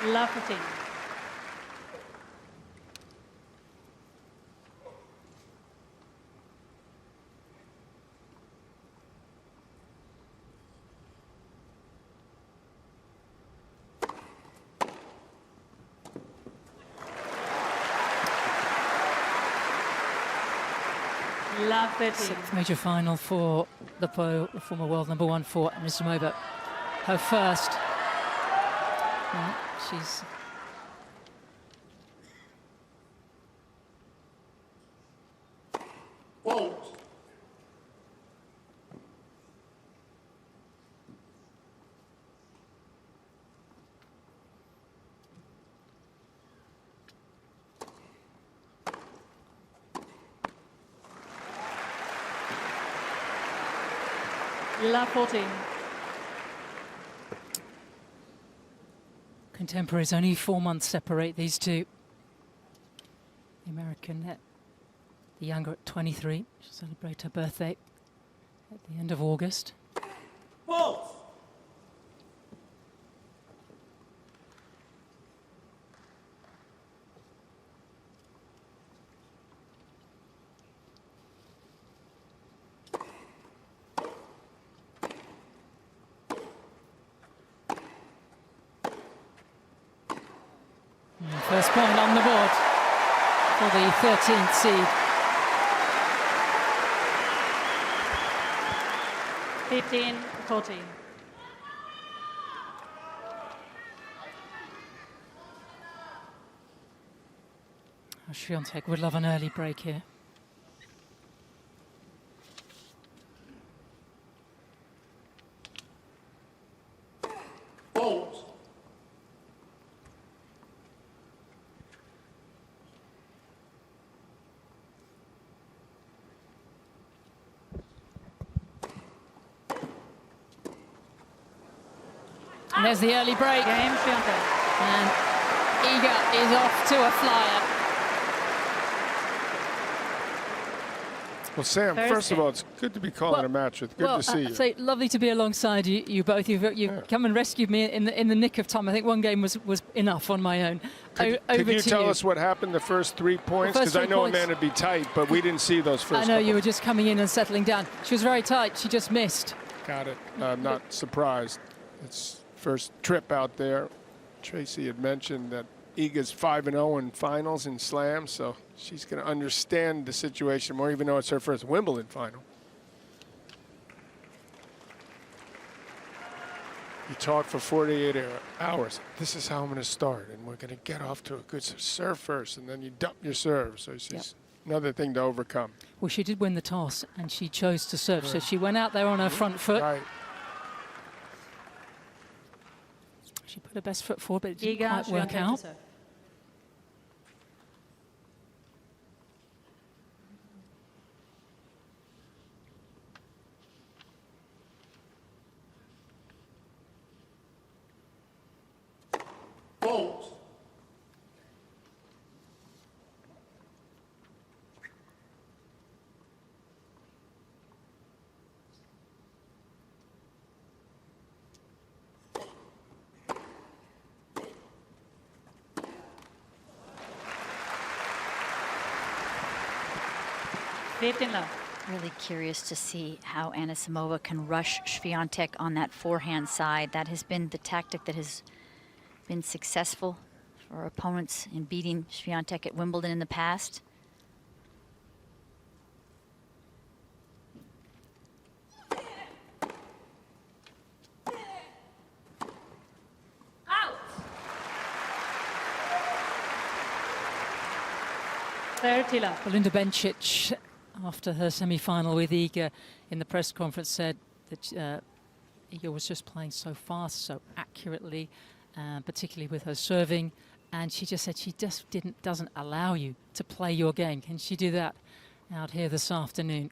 Love 14. Love 13. Sixth major final for the former world #1 for Anisimova. Her first. Well, she's Love 14. contemporaries. Only 4 months separate these two. The American, the younger at 23. She'll celebrate her birthday at the end of August. False. First point on the board for the 13th seed. 15-14. Swiatek would love an early break here. False. And there's the early break. Game Swiatek. And Iga is off to a flyer. Well, Sam, first of all, it's good to be calling a match with. Good to see you. So lovely to be alongside you both. You've come and rescued me in the nick of time. I think one game was enough on my own. Could you tell us what happened the first 3 points? Because I know a man would be tight, but we didn't see those first I know couple. you were just coming in and settling down. She was very tight. She just missed. Got it. I'm not surprised. It's first trip out there. Tracy had mentioned that Iga's 5-0 in finals in slams, so she's going to understand the situation more, even though it's her first Wimbledon final. You talk for 48 hours. This is how I'm going to start, and we're going to get off to a good serve first, and then you dump your serve. So it's another thing to overcome. Well, she did win the toss, and she chose to serve, so she went out there on her front foot. Right. She put her best foot forward, but it didn't Iga quite work Swiatek out. to serve. False. Really curious to see how Anisimova can rush Swiatek on that forehand side. That has been the tactic that has been successful for opponents in beating Swiatek at Wimbledon in the past. Belinda Bencic, after her semi-final with Iga in the press conference, said that Iga was just playing so fast, so accurately, particularly with her serving, and she just said she just doesn't allow you to play your game. Can she do that out here this afternoon?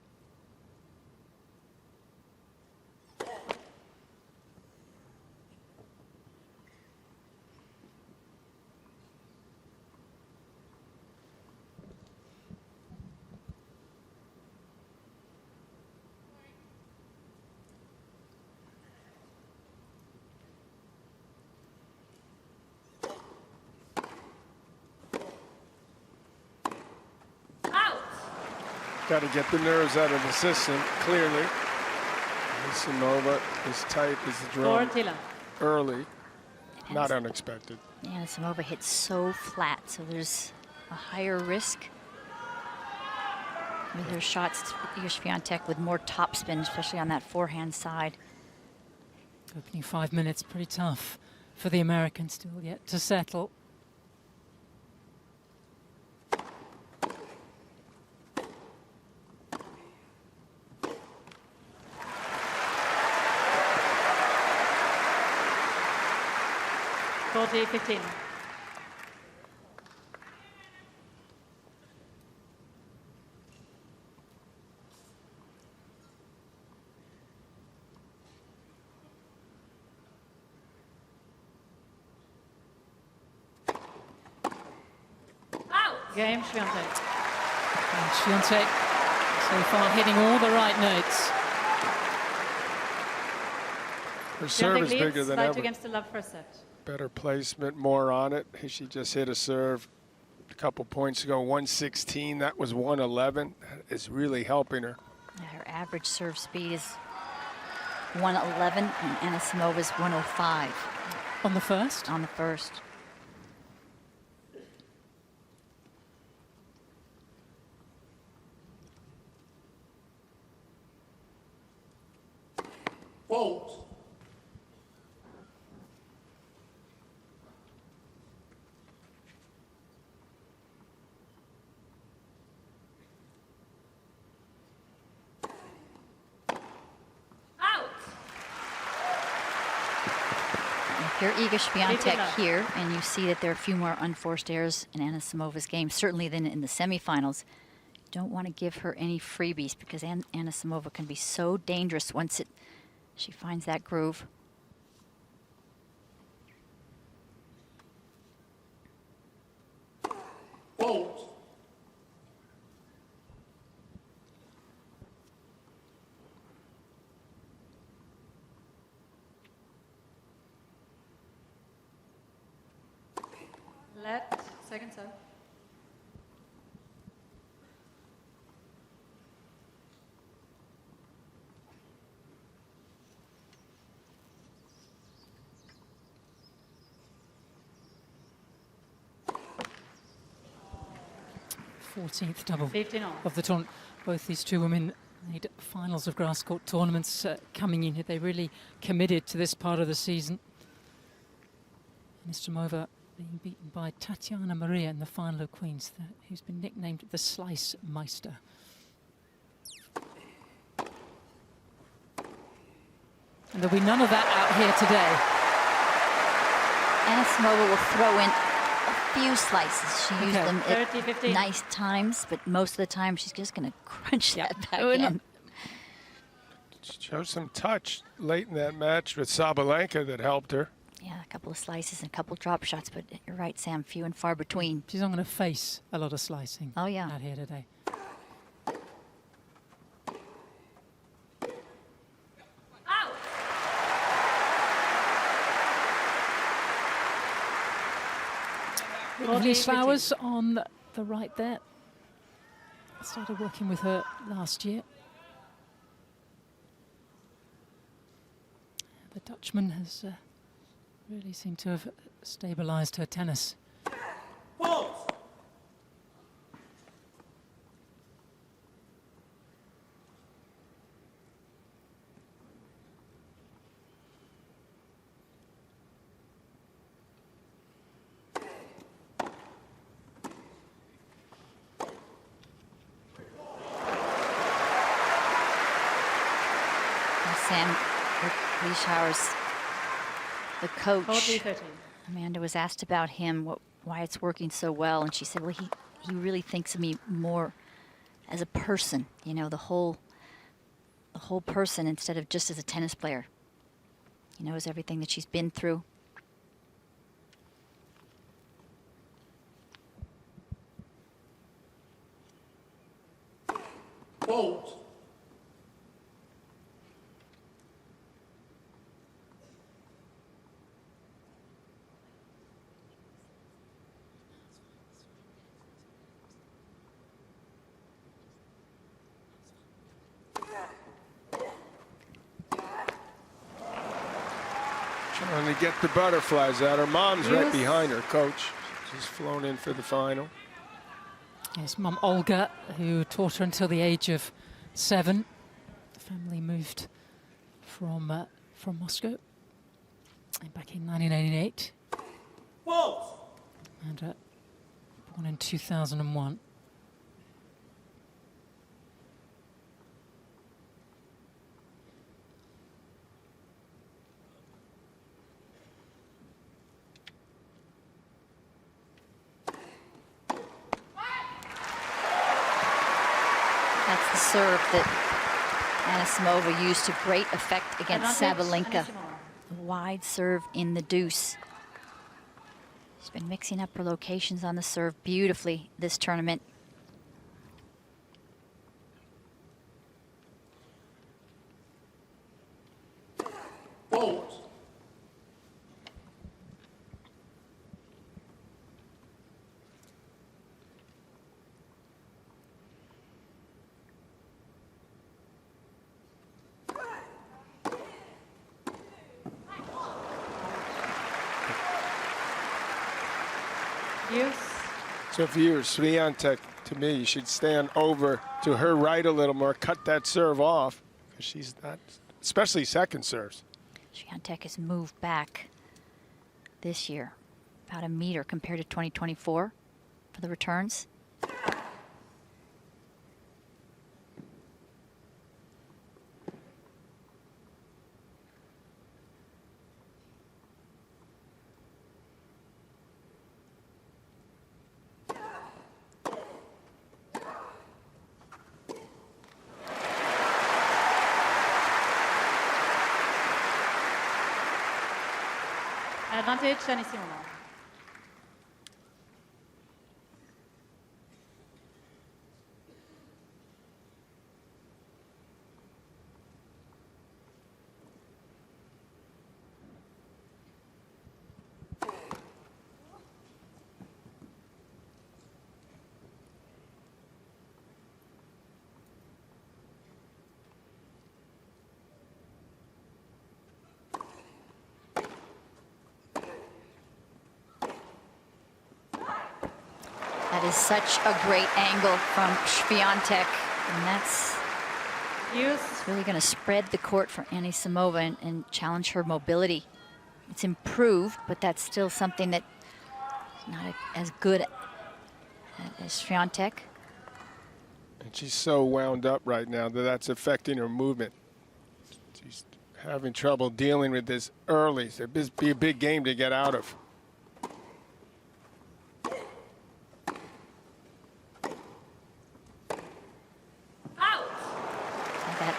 Got to get the nerves out of the system, clearly. Anisimova is tight as the drum Tila. early. Not unexpected. Anisimova hits so flat, so there's a higher risk with her shots. Iga Swiatek with more topspin, especially on that forehand side. Opening 5 minutes, pretty tough for the American, still yet to settle. Forty, 15. Game, Swiatek. And Swiatek so far hitting all the right notes. Her serve is Swiatek bigger leads than light ever. against the love first set. Better placement, more on it. She just hit a serve a couple points ago, 116. That was 111. That is really helping her. Yeah, her average serve speed is 111, and Anisimova's 105 On the first? on the first. Fault. If you're Iga Swiatek love. here, and you see that there are a few more unforced errors in Anisimova's game, certainly than in the semifinals, you don't want to give her any freebies, because Anisimova can be so dangerous once she finds that groove. Fault. Let, second serve. Fourteenth double 15 all. of the tournament. Both these two women made finals of grass court tournaments coming in here. They really committed to this part of the season. Anisimova being beaten by Tatiana Maria in the final of Queens, who's been nicknamed the Slice Meister. And there'll be none of that out here today. Anisimova will throw in a few slices. She used them 30, at 15. nice times, but most of the time she's just going to crunch Yeah. that back Oh, no. in. Showed some touch late in that match with Sabalenka that helped her. Yeah, a couple of slices and a couple drop shots, but you're right, Sam, few and far between. She's not going to face a lot of slicing Oh, yeah. out here today. Release Flowers on the right there. Started working with her last year. The Dutchman has really seemed to have stabilized her tennis. Fault. Sam Leishauer's the coach. 40, 13. Amanda was asked about him, why it's working so well, and she said, well, he really thinks of me more as a person, you know, the whole person instead of just as a tennis player. He knows everything that she's been through. Fault. Trying to get the butterflies out. Her mom's right Yes. behind her, coach. She's flown in for the final. Yes, Mum Olga, who taught her until the age of 7. The family moved from Moscow back in 1988 Fault. and born in 2001. That's the serve that Anisimova used to great effect against Advantage, Sabalenka. Anisimova. A wide serve in the deuce. She's been mixing up her locations on the serve beautifully this tournament. Fault. Use. So if you're Swiatek, to me, you should stand over to her right a little more, cut that serve off, because she's not, especially second serves. Swiatek has moved back this year about a meter compared to 2024 for the returns. Advantage, Anisimova. That is such a great angle from Swiatek, and that's Use. really going to spread the court for Anisimova and challenge her mobility. It's improved, but that's still something that is not as good as Swiatek. And she's so wound up right now that that's affecting her movement. She's having trouble dealing with this early. So it'd be a big game to get out of. That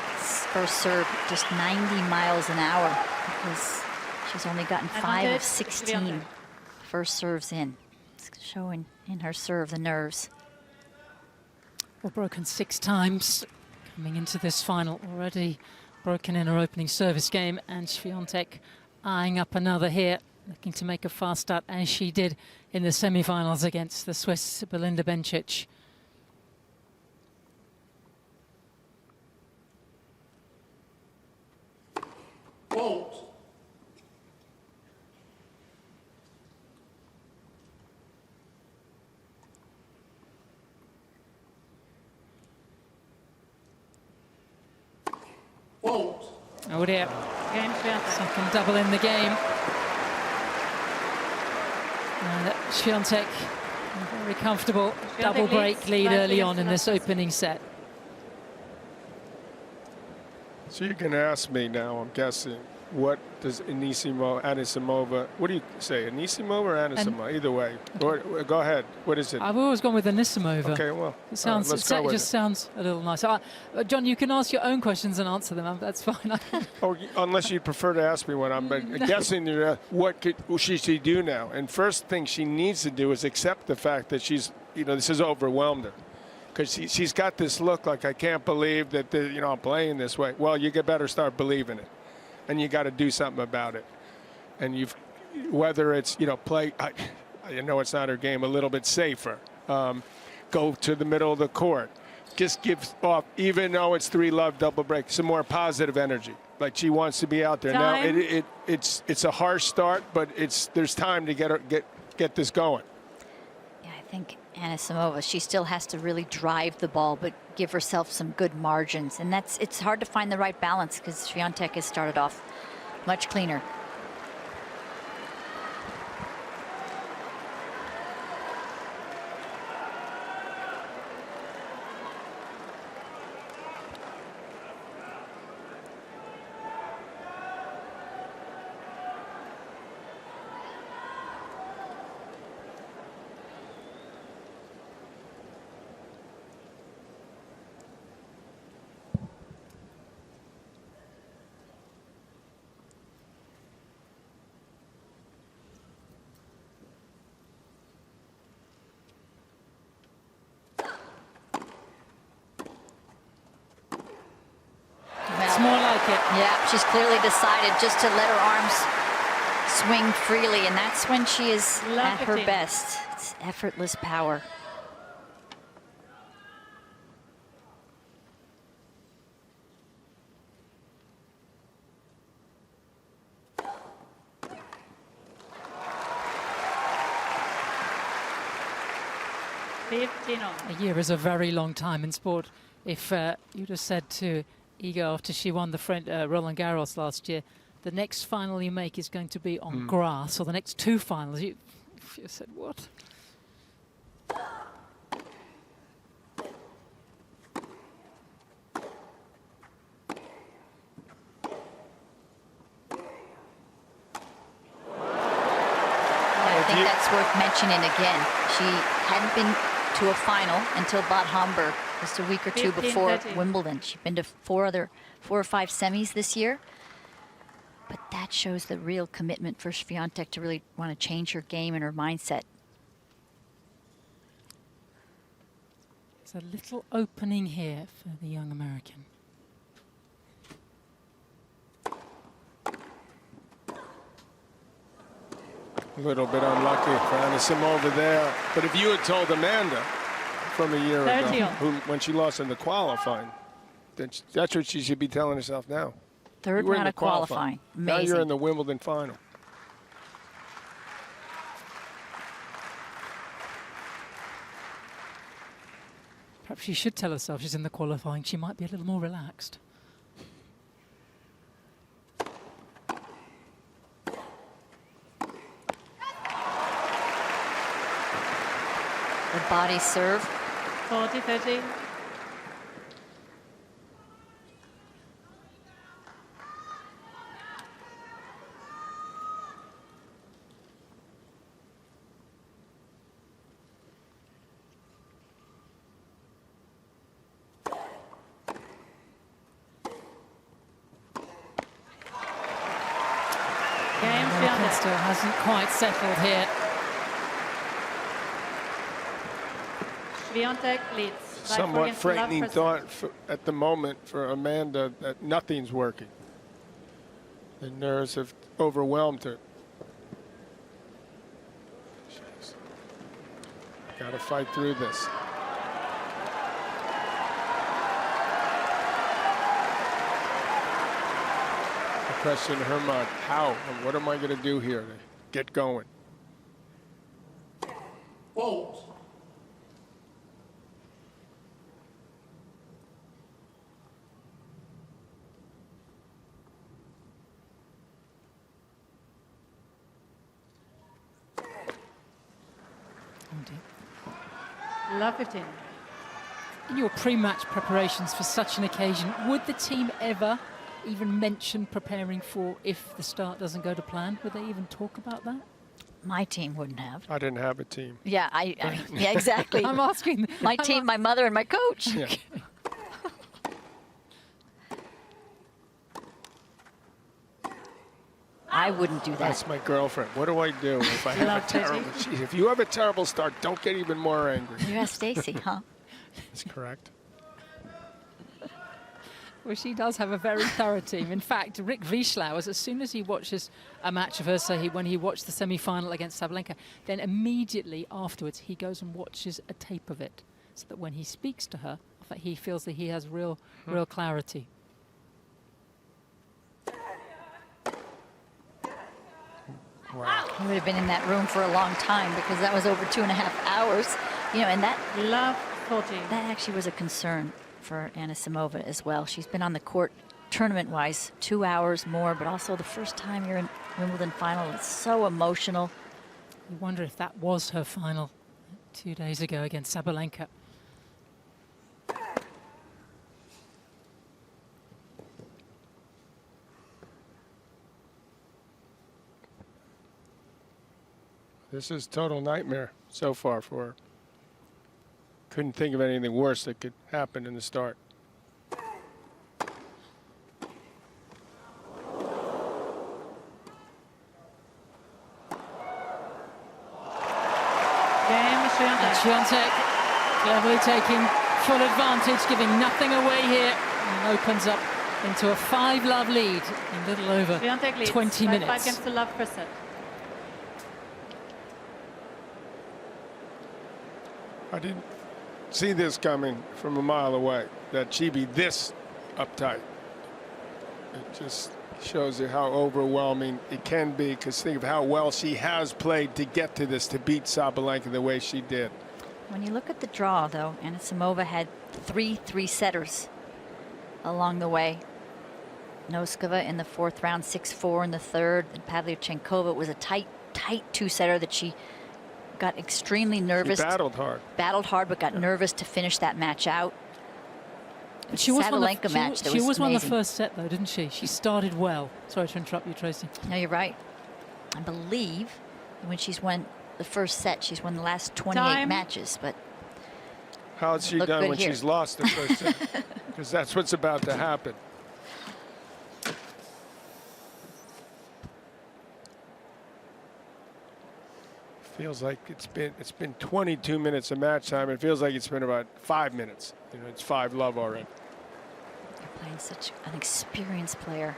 first serve just 90 miles an hour because she's only gotten 5 of Advantage, 16 Swiatek. first serves in. It's showing in her serve the nerves. Well, broken 6 times coming into this final. Already broken in her opening service game, and Swiatek eyeing up another here, looking to make a fast start as she did in the semi-finals against the Swiss Belinda Bencic. Fault. Fault. Oh dear, Game, Swiatek. second double in the game. And Swiatek, a very comfortable double break leads lead slightly early on into in that this first opening set. So you're going to ask me now, I'm guessing, what does Anisimova, what do you say, Anisimova or Anisimova? Either way. Go ahead. What is it? I've always gone with Anisimova. Okay, well, It sounds. let's go It with just sounds a little nicer. John, you can ask your own questions and answer them. That's fine. Oh, unless you prefer to ask me what I'm guessing, what should she do now? And first thing she needs to do is accept the fact that she's, this has overwhelmed her. Because she's got this look like, I can't believe that, I'm playing this way. Well, you better start believing it. And you got to do something about it. And whether it's, play, I know it's not her game, a little bit safer. Go to the middle of the court. just gives off, even though it's 3-love double break, some more positive energy. Like she wants to be out there. Time. Now it's a harsh start, but there's time to get this going. Yeah, I think Anisimova, she still has to really drive the ball, but give herself some good margins. And it's hard to find the right balance because Swiatek has started off much cleaner. It's more like it. Yeah, she's clearly decided just to let her arms swing freely, and that's when she is at her 15. best. It's effortless power. A year is a very long time in sport. If you'd have said to Iga after she won the Roland Garros last year, the next final you make is going to be on grass, or the next two finals, you said, what? I think that's worth mentioning again. She hadn't been to a final until Bad Homburg just a week or two 15, before 13. Wimbledon. She's been to four or five semis this year. But that shows the real commitment for Swiatek to really want to change her game and her mindset. There's a little opening here for the young American. A little bit unlucky for Anisimova there. But if you had told Amanda from a year 30. ago, when she lost in the qualifying, then that's what she should be telling herself now. Third You were in round the of qualifying. Now Amazing. you're in the Wimbledon final. Perhaps she should tell herself she's in the qualifying. She might be a little more relaxed. The body serve. 40-30. Game American Swiatek. still hasn't quite settled here. Swiatek leads. by 4 Somewhat against the love frightening percent. thought at the moment for Amanda that nothing's working. The nerves have overwhelmed her. Got to fight through this. The question in her mind, how and what am I going to do here to get going? Fault. Oh dear. Love 15. In your pre-match preparations for such an occasion, would the team ever even mention preparing for if the start doesn't go to plan? Would they even talk about that? My team wouldn't have. I didn't have a team. Yeah, yeah, exactly. I'm asking. My team, my mother, and my coach. Yeah. I wouldn't do that. That's my girlfriend. What do I do if I have a Love terrible? Geez, if you have a terrible start, don't get even more angry. You asked Stacy, huh? That's correct. Well, she does have a very thorough team. In fact, Rick Vieslauer, as soon as he watches a match of hers, so when he watched the semi-final against Sabalenka, then immediately afterwards he goes and watches a tape of it, so that when he speaks to her he feels that he has real clarity. Wow. He would have been in that room for a long time because that was over 2.5 hours. You know, and that Love 14. that actually was a concern for Anisimova as well. She's been on the court tournament-wise 2 hours more, but also the first time you're in Wimbledon final. It's so emotional. You wonder if that was her final 2 days ago against Sabalenka. This is total nightmare so far for her. Couldn't think of anything worse that could happen in the start. Game, Swiatek. Swiatek cleverly taking full advantage, giving nothing away here, and opens up into a 5-love lead in a little over Swiatek leads 20 by minutes. 5 games to love per set. I didn't see this coming from a mile away, that she'd be this uptight. It just shows you how overwhelming it can be, because think of how well she has played to get to this, to beat Sabalenka the way she did. When you look at the draw, though, Anisimova had 3 3-setters along the way. Noskova in the 4th round, 6-4 in the 3rd. And Pavlyuchenkova was a tight 2-setter that she got extremely nervous. She battled hard. Battled hard, but got nervous to finish that match out. She was Sabalenka match. She was won the amazing. first set, though, didn't she? She started well. Sorry to interrupt you, Tracy. No, you're right. I believe when she's won the first set, she's won the last 28 Time. matches. But How's she Look done good when here. she's lost the first set? Because that's what's about to happen. Feels like it's been 22 minutes of match time. It feels like it's been about 5 minutes. You know, it's 5-love already. they're playing such an experienced player.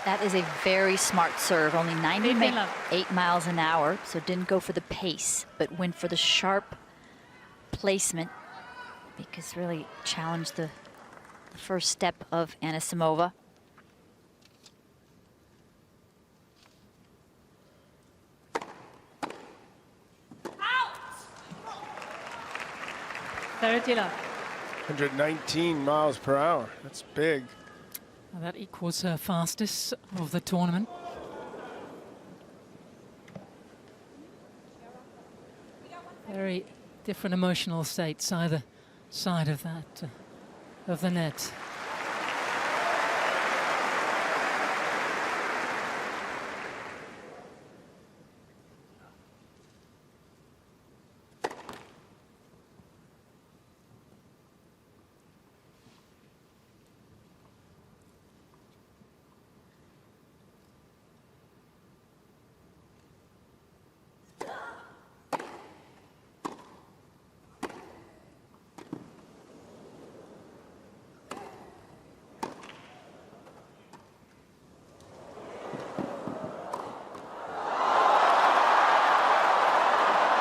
That is a very smart serve. Only 98 miles an hour, so didn't go for the pace, but went for the sharp placement because really challenged the first step of Anisimova. Thirty love. 119 miles per hour. That's big. And that equals her fastest of the tournament. Very different emotional states either side of that, of the net.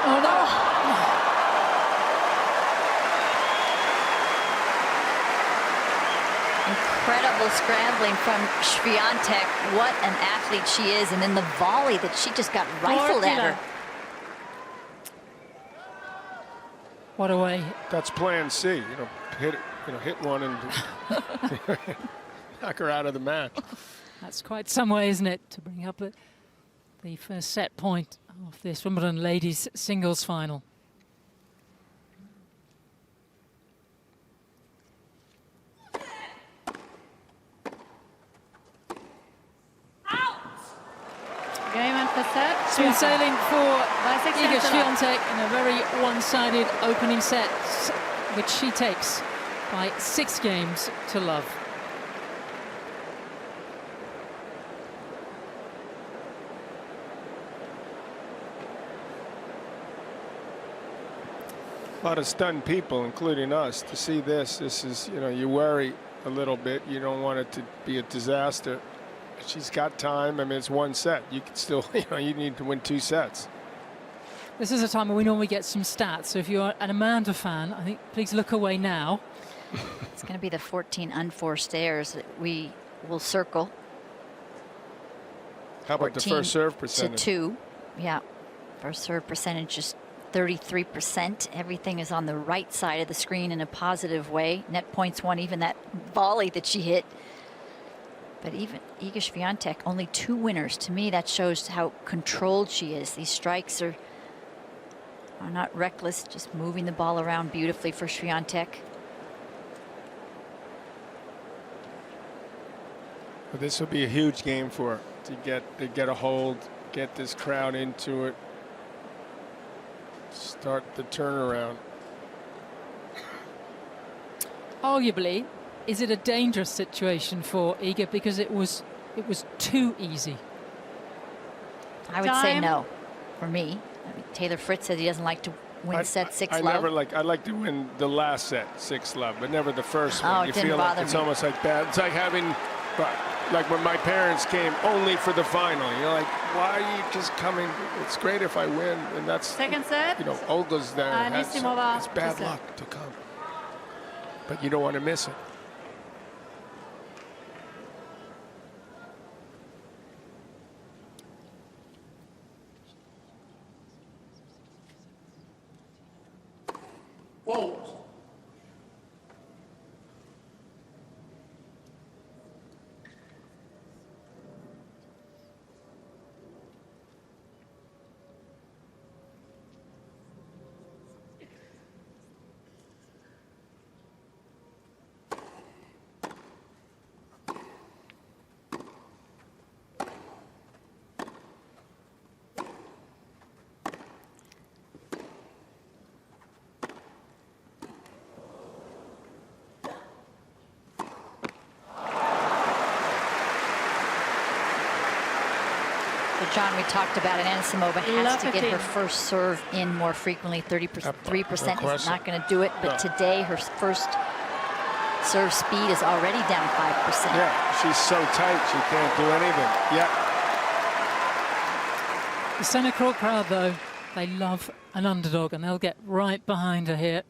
Oh no! Incredible scrambling from Swiatek. What an athlete she is. And then the volley that she just got rifled at her. What a way. That's plan C. Hit one and knock her out of the match. That's quite some way, isn't it, to bring up the first set point of this Wimbledon ladies singles final. Game and per set. Smooth sailing for By 6 Iga games to love. Swiatek in a very one-sided opening set, which she takes by 6 games to love. A lot of stunned people, including us, to see this. This is, you know, you worry a little bit. You don't want it to be a disaster. She's got time. I mean, it's one set. You can still, you know, you need to win 2 sets. This is a time when we normally get some stats. So if you're an Amanda fan, I think please look away now. It's going to be the 14 unforced errors that we will circle. How about the first serve percentage? To 2. Yeah. First serve percentage is 33%. Everything is on the right side of the screen in a positive way. Net points won, even that volley that she hit. But even Iga Swiatek, only 2 winners. To me, that shows how controlled she is. These strikes are not reckless, just moving the ball around beautifully for Swiatek. But this will be a huge game for her to get a hold, get this crowd into it, start the turnaround. Arguably, is it a dangerous situation for Iga because it was too easy? I would say no, for me. I mean, Taylor Fritz says he doesn't like to win set 6 love. I like to win the last set 6 love, but never the first one. Oh, You it didn't feel bother like it's me. almost like bad. It's like having, like when my parents came only for the final. You're like, why are you just coming? It's great if I win, and that's Second set. You know, Olga's there. Anisimova It's bad to set. luck to come, but you don't want to miss it. Fault. But John, we talked about it. Anisimova has to get her 15. first serve in more frequently. 33% No is not going to do it. But today, her first serve speed is already down 5%. Yeah, she's so tight she can't do anything. Yeah. The centre court crowd, though, they love an underdog, and they'll get right behind her here.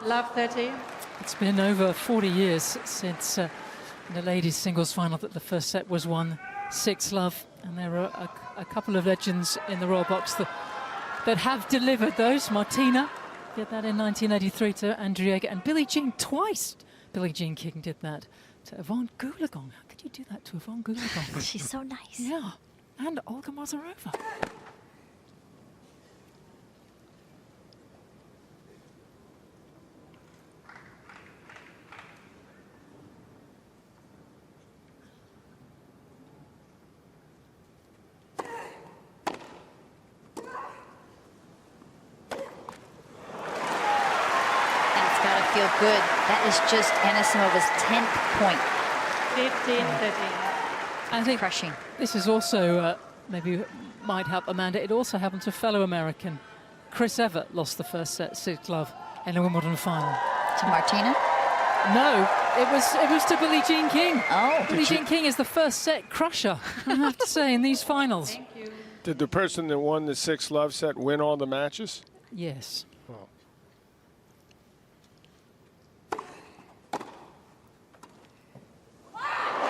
Love 30. It's been over 40 years since in the ladies' singles final that the first set was won 6 love, and there are a couple of legends in the Royal Box that have delivered those. Martina did that in 1983 to Andriega, and Billie Jean twice. Billie Jean King did that to Yvonne Goolagong. How could you do that to Yvonne Goolagong? She's so nice. Yeah, and Olga Mazarova. Feel good. That is just Anisimova's 10th point. 15-13. I think Crushing. this is also maybe might help Amanda. It also happened to fellow American Chris Evert, lost the first set 6 love in a Wimbledon final. To Martina? No, it was to Billie Jean King. Oh. Billie Jean King is the first set crusher, I have to say, in these finals. Thank you. Did the person that won the 6 love set win all the matches? Yes. Well,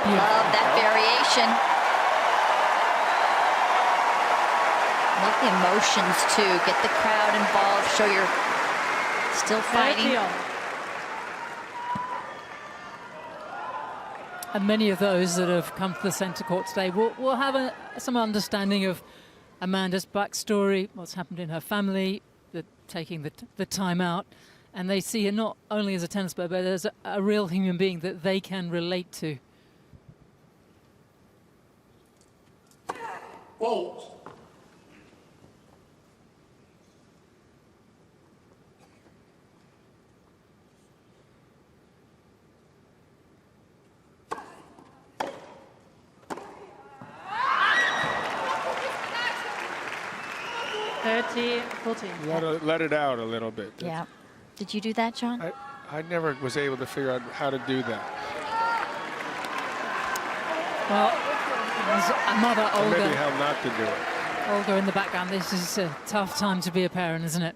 Love that variation. Love the emotions too. Get the crowd involved. Show you're still fighting. 30 all. And many of those that have come to the centre court today will have some understanding of Amanda's backstory, what's happened in her family, taking the time out. And they see her not only as a tennis player, but as a real human being that they can relate to. Fault. 30, 14. Let it out a little bit. Yeah. Did you do that, John? I never was able to figure out how to do that. Well, there's a mother, Or maybe Olga. how not to do it. Olga in the background. This is a tough time to be a parent, isn't it?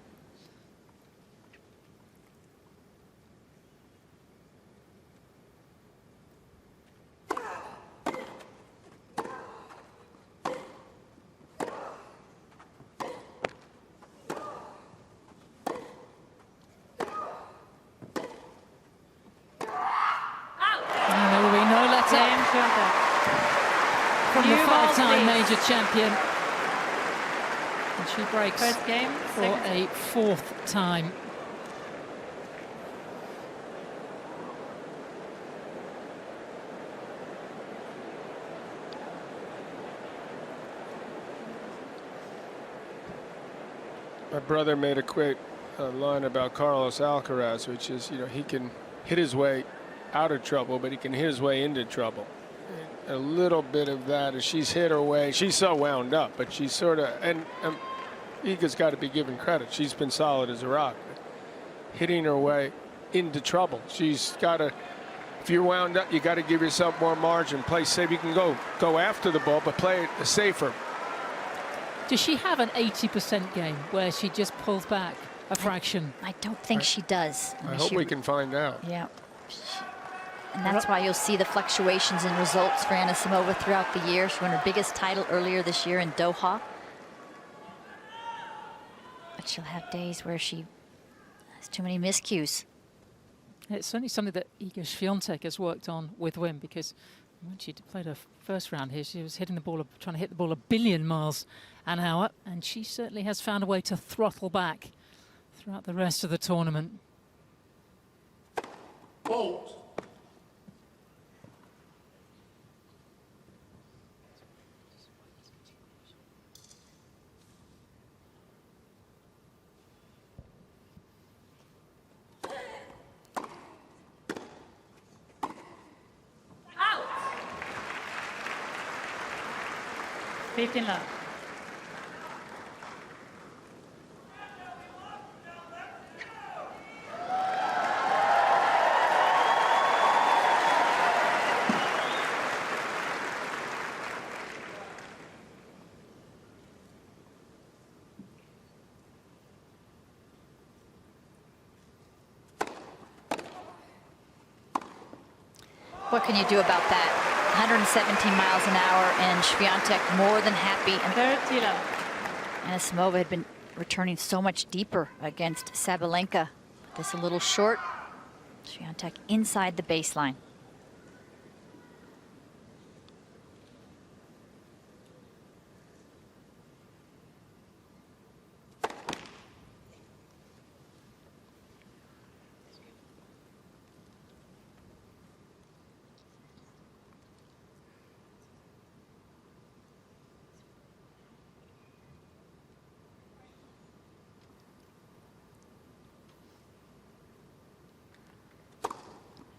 And there will be no let Game up Swiatek. from the New ball, five-time please. major champion. And she breaks First game, for second a fourth time. My brother made a quick line about Carlos Alcaraz, which is, you know, he can hit his way out of trouble, but he can hit his way into trouble. And a little bit of that as she's hit her way. She's so wound up, but she's sort of, and Iga's got to be given credit. She's been solid as a rock, hitting her way into trouble. She's got to, if you're wound up, you got to give yourself more margin. Play safe. You can go after the ball, but play it safer. Does she have an 80% game where she just pulls back a fraction? I don't think she does. I hope we can find out. Yeah. And that's why you'll see the fluctuations in results for Anisimova throughout the year. She won her biggest title earlier this year in Doha. But she'll have days where she has too many miscues. It's certainly something that Iga Swiatek has worked on with Wim, because when she played her first round here, she was hitting the ball, trying to hit the ball 1 billion miles an hour, and she certainly has found a way to throttle back throughout the rest of the tournament. Fault. Out. 15 love. What can you do about that? 117 miles an hour, and Swiatek more than happy. And 30 love. Anisimova had been returning so much deeper against Sabalenka. This a little short. Swiatek inside the baseline.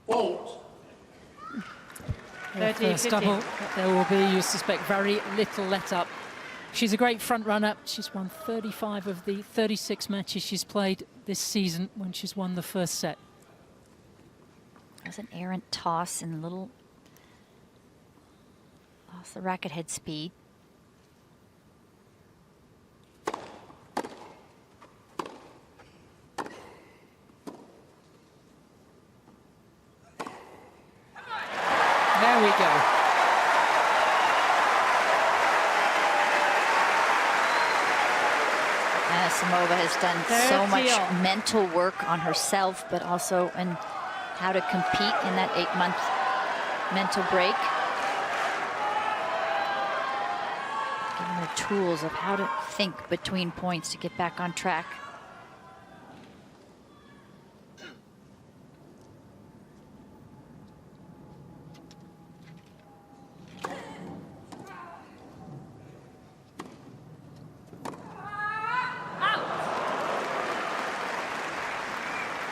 Fault. Her 30, first 15. double that there will be, you suspect, very little let up. She's a great front runner. She's won 35 of the 36 matches she's played this season when she's won the first set. There's an errant toss and a little lost the racket head speed. There we go. Anisimova has done so 30 much all. mental work on herself, but also in how to compete in that 8-month mental break. Giving her tools of how to think between points to get back on track.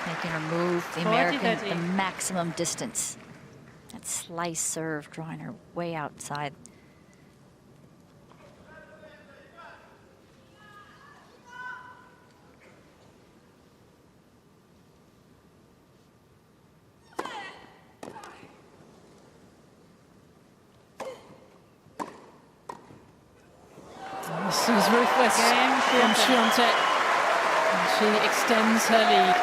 Making her move the 40, American 30. the maximum distance. That slice serve drawing her way outside. This is ruthless Game, from Swiatek. And she extends her lead.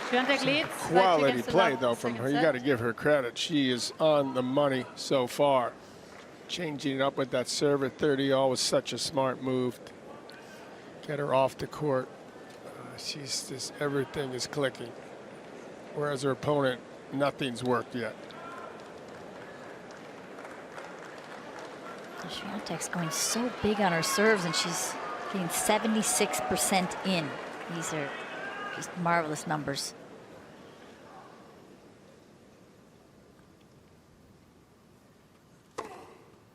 Swiatek leads. Quality play, though, from her. You got to give her credit. She is on the money so far. Changing it up with that serve at 30-all was such a smart move. Get her off the court. She's just, everything is clicking. Whereas her opponent, nothing's worked yet. Swiatek's going so big on her serves, and she's getting 76% in. These are just marvelous numbers.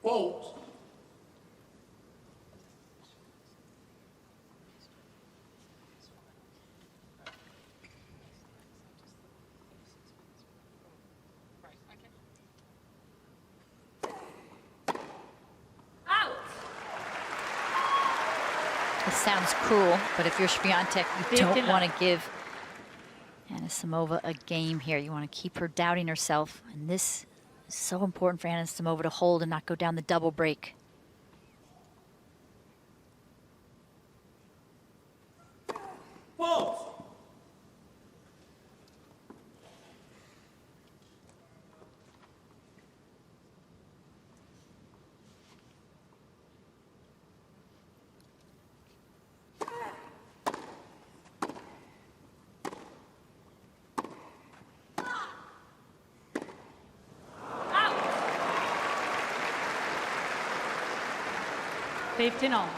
Fault. Out. This sounds cruel, but if you're Swiatek, you don't 15 want to give Anisimova a game here. You want to keep her doubting herself, and this is so important for Anisimova to hold and not go down the double break. Fault. Out. 15 all.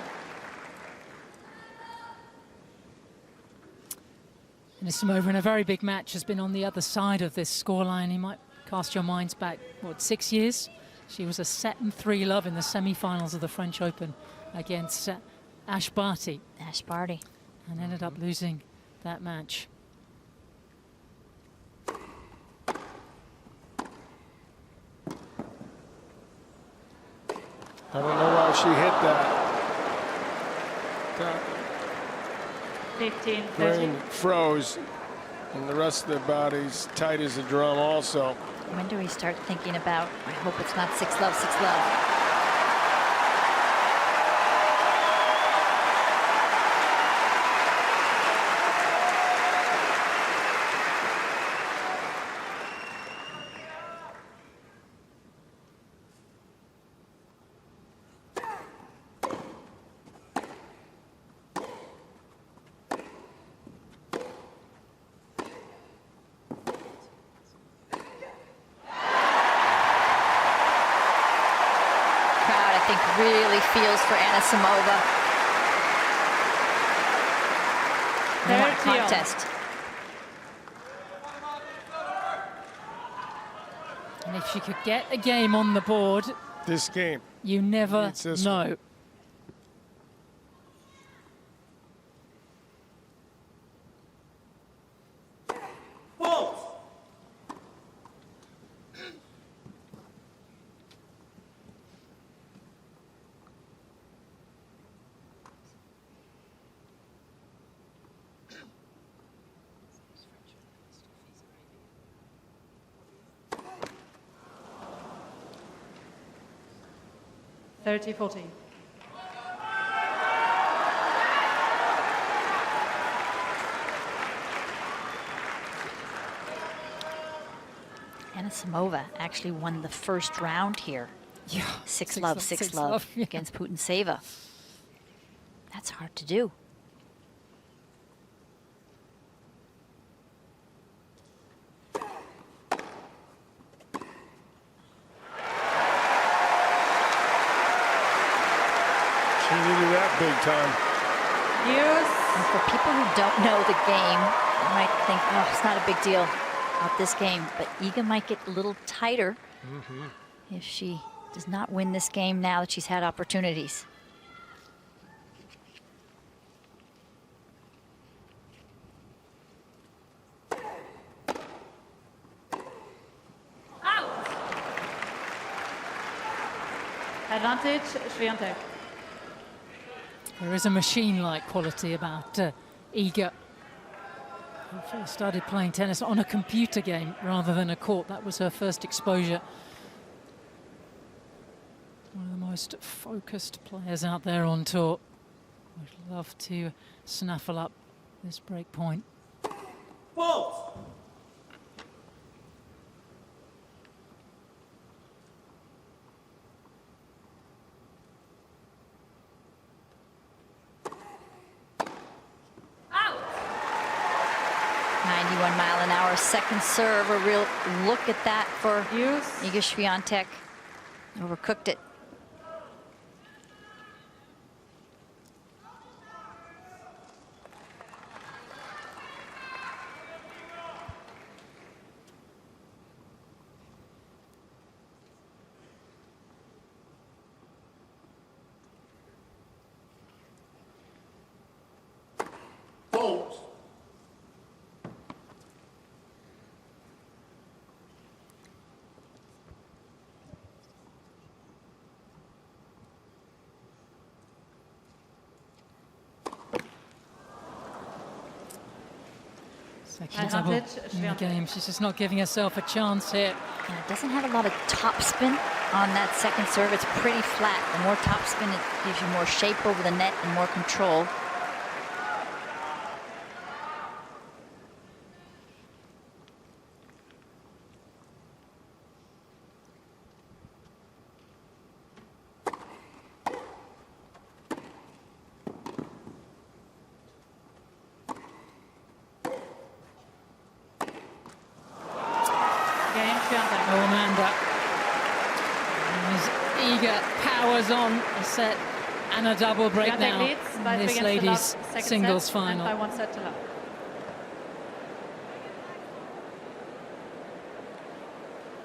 Anisimova in a very big match has been on the other side of this scoreline. You might cast your minds back, what, 6 years? She was a set and 3 love in the semi-finals of the French Open against Ash Barty, Ash Barty. and ended up losing that match. I don't know why she hit that. That 15, 13. brain froze, and the rest of the body's tight as a drum also. When do we start thinking about, I hope it's not 6 love, 6 love? Really feels for Anisimova. They want a 30 all. contest. And if she could get a game on the board, This game. you never It's this know. Fault. Thirty, 40. Anisimova actually won the first round here. Yeah, 6 love, 6 love yeah. against Putintseva. That's hard to do. She needed that big time. Use. And for people who don't know the game, you might think, oh, it's not a big deal about this game. But Iga might get a little tighter if she does not win this game now that she's had opportunities. Out. Advantage, Swiatek. There is a machine-like quality about Iga. Who first started playing tennis on a computer game rather than a court. That was her first exposure. most focused players out there on tour. Would love to snaffle up this break point. Fault. Out. 91-mile-an-hour second serve. A real look at that for Use. Iga Swiatek. Overcooked it. Fault. Second double in the game. She's just not giving herself a chance here. Yeah, it doesn't have a lot of topspin on that second serve. It's pretty flat. The more topspin, it gives you more shape over the net and more control. Game Swiatek. Oh, Amanda. As Iga powers on a set and a double break Swiatek now leads by in 3 this against the ladies' last second singles set, and by final. 1 set to love.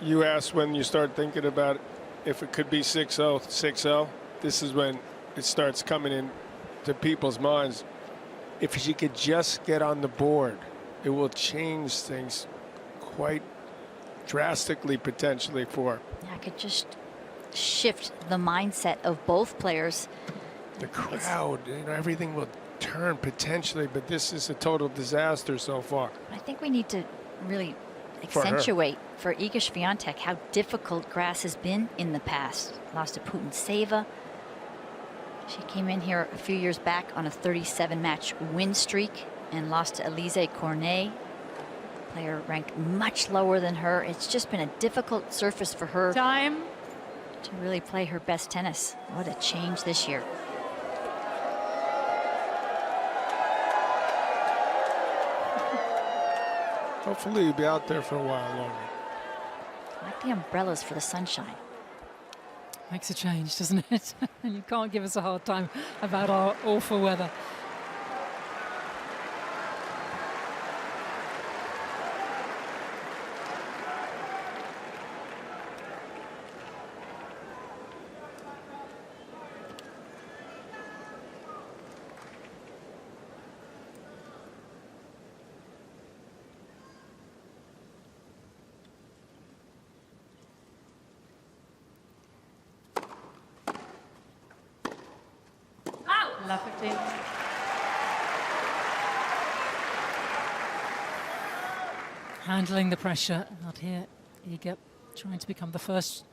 You asked when you start thinking about if it could be 6-0, 6-0. This is when it starts coming in to people's minds. If she could just get on the board, it will change things quite drastically, potentially, for I could just shift the mindset of both players. the crowd. You know, everything will turn potentially, but this is a total disaster so far. I think we need to really For her. accentuate for Iga Swiatek how difficult grass has been in the past. Lost to Putin-Seva. She came in here a few years back on a 37-match win streak and lost to Elise Cornet, player ranked much lower than her. It's just been a difficult surface for her Time. to really play her best tennis. What a change this year. Hopefully you'll be out there for a while longer. I like the umbrellas for the sunshine. Makes a change, doesn't it? You can't give us a hard time about our awful weather. Love 15. Handling the pressure out here. Iga trying to become the first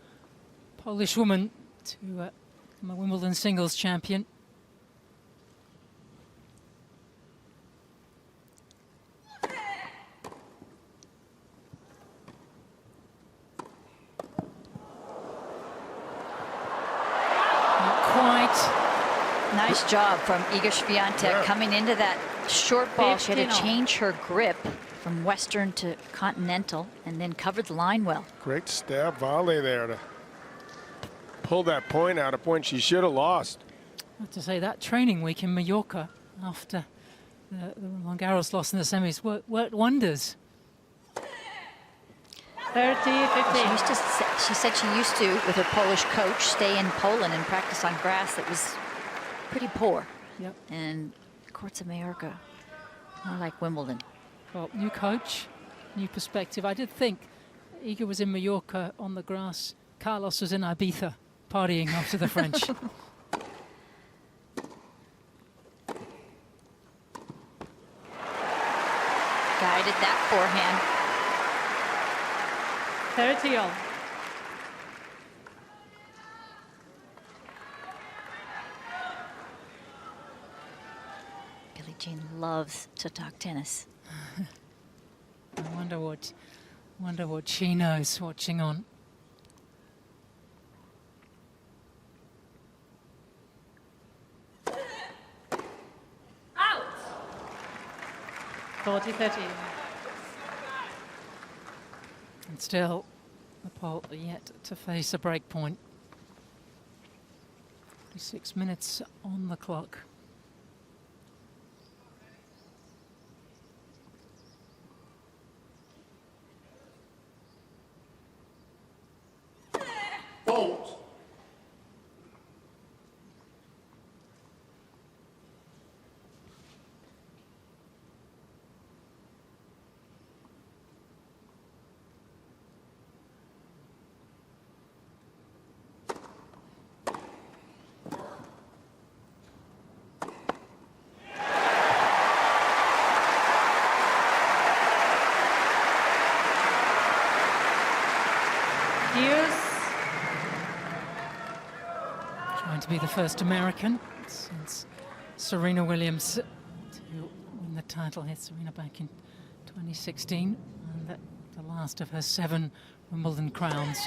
Polish woman to become a Wimbledon singles champion. Not quite. Nice job from Iga Swiatek coming into that short ball. She had to 15-0. change her grip from Western to Continental and then covered the line well. Great stab volley there to pull that point out, a point she should have lost. I have to say that training week in Mallorca after the Roland Garros loss in the semis worked wonders. 30-15. She said she used to, with her Polish coach, stay in Poland and practice on grass that was pretty poor. Yep. And courts of Mallorca, more like Wimbledon. Well, new coach, new perspective. I did think Iga was in Mallorca on the grass. Carlos was in Ibiza partying after the French. Guided that forehand. 30-all. loves to talk tennis. I wonder what she knows watching on. Out. 40-30. And still, the Pole yet to face a break point. 6 minutes on the clock. Fault. Trying to be the first American since Serena Williams to win the title. Hit Serena back in 2016, and the last of her 7 Wimbledon crowns.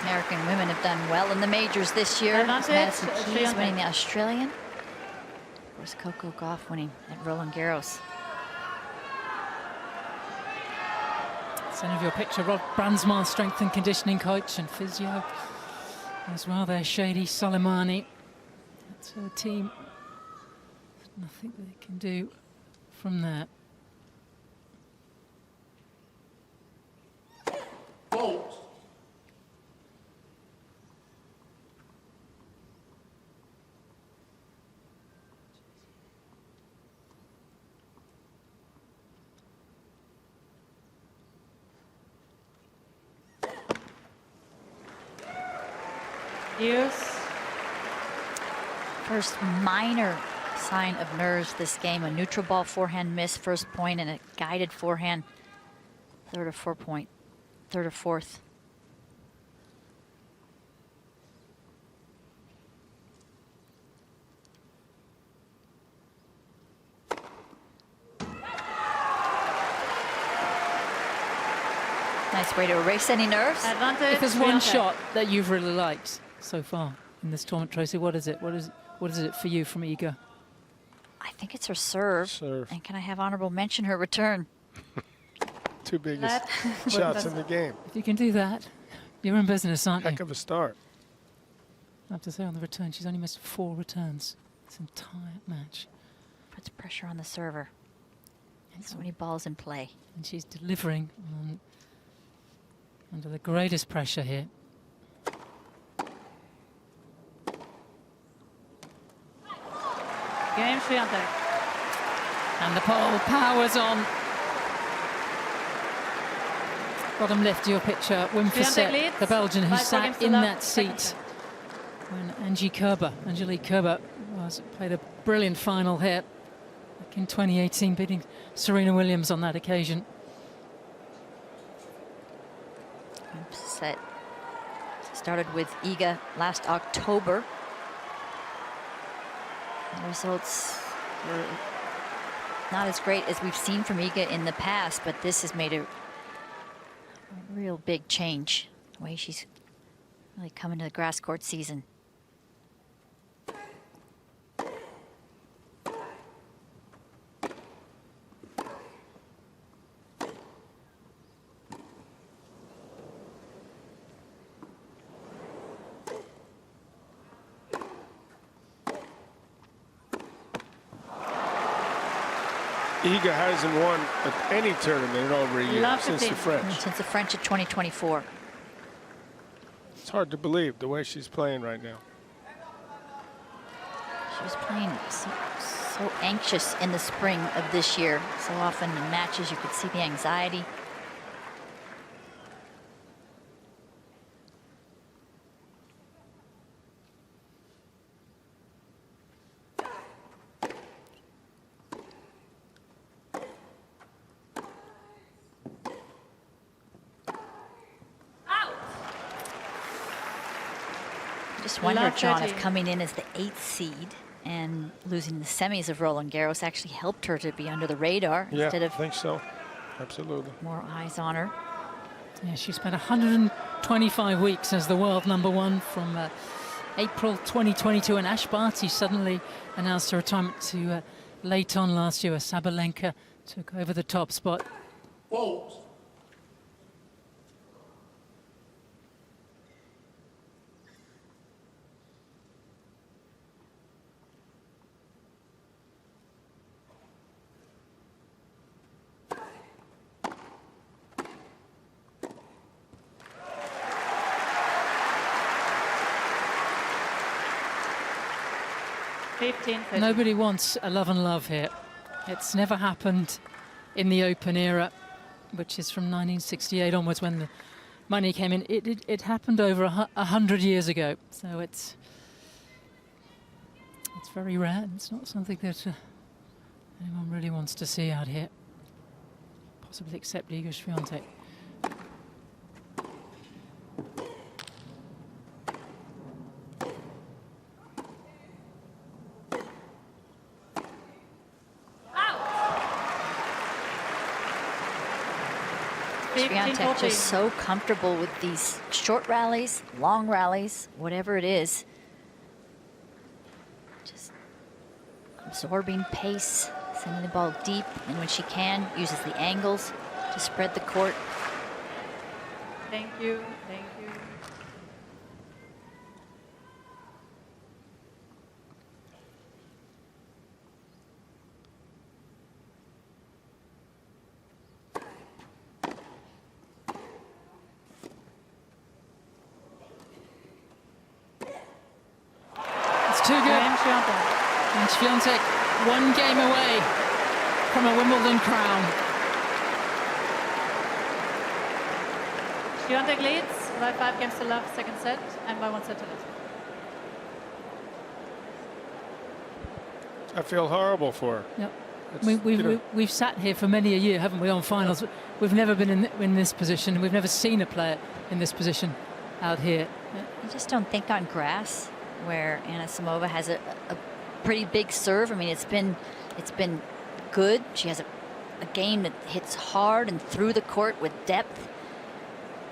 American women have done well in the majors this year. Advantage, Madison Keys Swiatek. winning the Australian. Of course, Coco Gauff winning at Roland Garros. Send of your picture, Rob Brandsma, strength and conditioning coach and physio as well there, Shady Soleimani. That's her team. There's nothing they can do from there. Fault. Use. First minor sign of nerves this game. A neutral ball forehand miss, first point, and a guided forehand, third or fourth. Nice way to erase any nerves. Advantage. If there's one Swiatek. shot that you've really liked so far in this tournament, Tracy, what is it? What is it for you from Iga? I think it's her serve. Serve. And can I have honorable mention her return? 2 biggest That- shots in the game. If you can do that, you're in business, aren't Heck you? of a start. I have to say on the return, she's only missed 4 returns this entire match. Puts pressure on the server. And so many balls in play. And she's delivering under the greatest pressure here. Game Swiatek. And the pole powers on. Bottom left, your picture, Wim Swiatek Fissette, leads the Belgian who by 4 sat games to in love. that seat when Angelique Kerber played a brilliant final here back in 2018, beating Serena Williams on that occasion. Set started with Iga last October. The results were not as great as we've seen from Iga in the past, but this has made a real big change. The way she's really coming to the grass court season. Iga hasn't won at any tournament in over a year Love since the 15. French. Since the French of 2024. It's hard to believe the way she's playing right now. She was playing so anxious in the spring of this year. So often in matches you could see the anxiety. Just wonder, Love John, 30. if coming in as the 8th seed and losing the semis of Roland Garros actually helped her to be under the radar Yeah, instead I of think so. Absolutely. more eyes on her. Yeah, she spent 125 weeks as the world #1 from April 2022, and Ash Barty suddenly announced her retirement to late on last year. Sabalenka took over the top spot. Fault. Nobody wants a love and love here. It's never happened in the Open era, which is from 1968 onwards when the money came in. It happened over 100 years ago, so it's very rare. It's not something that anyone really wants to see out here, possibly except Iga Swiatek. Swiatek just so comfortable with these short rallies, long rallies, whatever it is. Just absorbing pace, sending the ball deep, and when she can, uses the angles to spread the court. Thank you. Thank you. It's too good. And Swiatek 1 game away from a Wimbledon crown. Swiatek leads by 5 games to love, second set, and by 1 set to lose. I feel horrible for her. Yep. It's, We've sat here for many a year, haven't we, on finals? We've never been in this position. We've never seen a player in this position out here. I just don't think on grass, where Anisimova has a pretty big serve. I mean, it's been good. She has a game that hits hard and through the court with depth.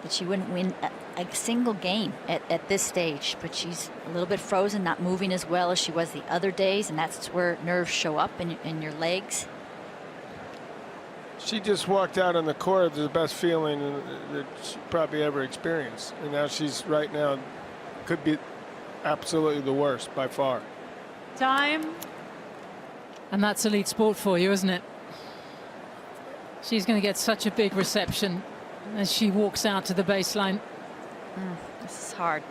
That she wouldn't win a single game at this stage, but she's a little bit frozen, not moving as well as she was the other days, and that's where nerves show up in your legs. She just walked out on the court with the best feeling that she probably ever experienced, and now she's right now could be absolutely the worst by far. Time. And that's elite sport for you, isn't it? She's going to get such a big reception as she walks out to the baseline. This is hard.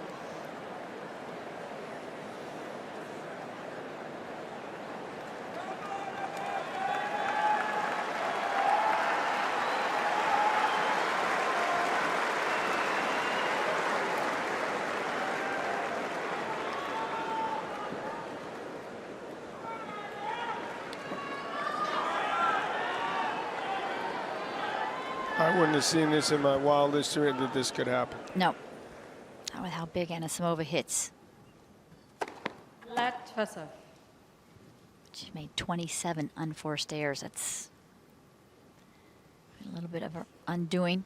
I wouldn't have seen this in my wildest dream that this could happen. No, not with how big Anisimova hits. Let her serve. She made 27 unforced errors. That's a little bit of an undoing.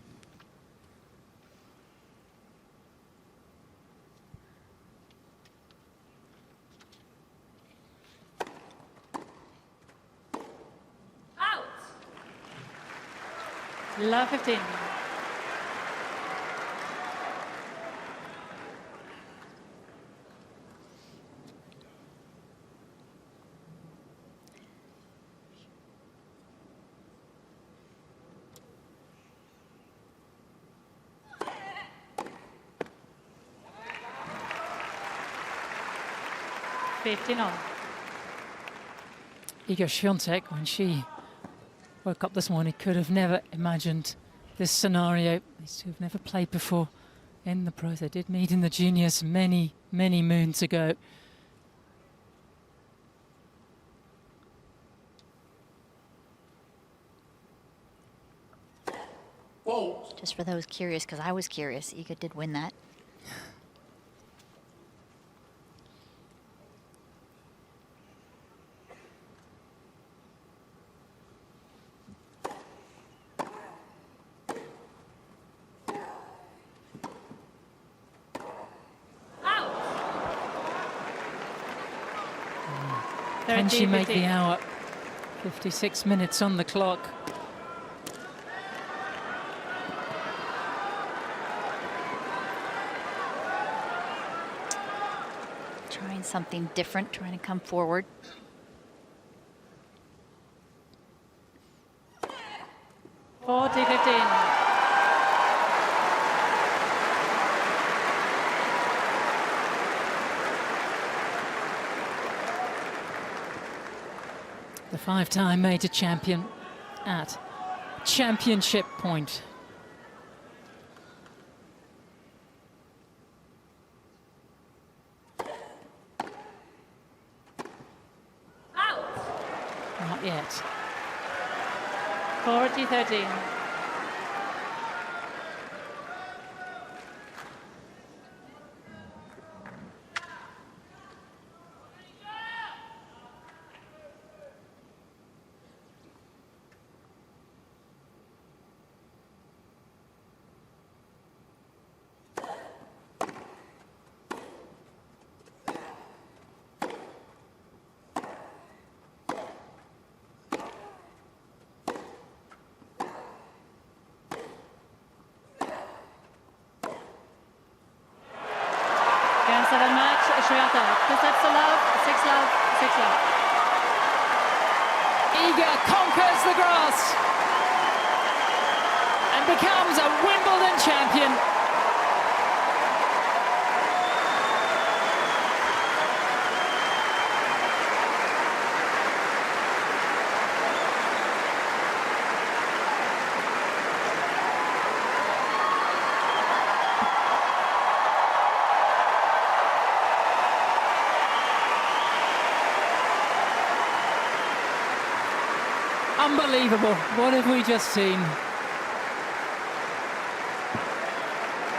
Out. Love 15. On. Iga Swiatek, when she woke up this morning, could have never imagined this scenario. These two have never played before in the pros. They did meet in the juniors many, many moons ago. Fault. Just for those curious, because I was curious, Iga did win that. Can she make the 15. hour? 56 minutes on the clock. Trying something different, trying to come forward. Forty 15. The five-time major champion at championship point. Not yet. 40 13. Game 7 match, Swiatek. 2 sets to love, 6 love, 6 love. Iga conquers the grass and becomes a Wimbledon champion. Unbelievable. What have we just seen?